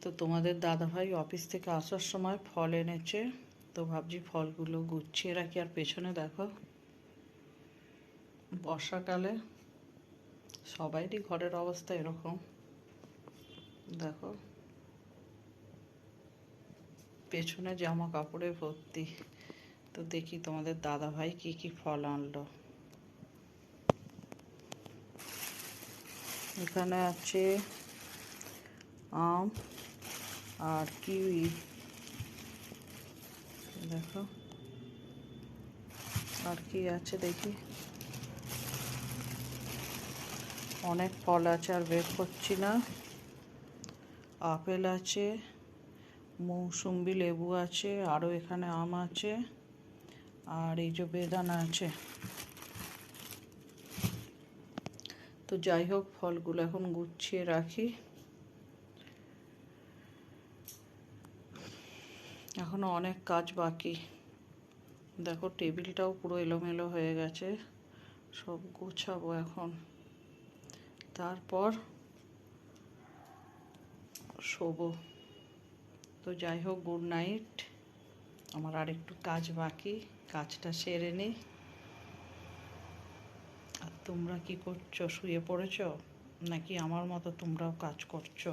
তো তোমাদের দাদাভাই অফিস থেকে আসার সময় ফল এনেছে, তো ভাবছি ফলগুলো গুছিয়ে রাখি। আর পেছনে দেখো, বর্ষাকালে সবাইরই ঘরের অবস্থা এরকম। দেখো পেছনে জামা কাপড়ে ভর্তি। তো দেখি তোমাদের দাদাভাই কি কি ফল আনলো। এখানে আছে আম আর কিউই। দেখো আর কি আছে দেখি, অনেক ফল আছে আর বের করছি না। আপেল আছে, মৌসুম্বি লেবু আছে, আরও এখানে আম আছে, আর এই যে বেদানা আছে। তো যাই হোক, ফলগুলো এখন গুছিয়ে রাখি। এখনো অনেক কাজ বাকি। দেখো টেবিলটাও পুরো এলোমেলো হয়ে গেছে, সব গোছাবো এখন, তারপর শোবো। তো যাই হোক, গুড নাইট। আমার আর একটু কাজ বাকি, কাজটা সেরে নিই। আর তোমরা কি করছো? শুয়ে পড়েছো নাকি আমার মতো তোমরাও কাজ করছো?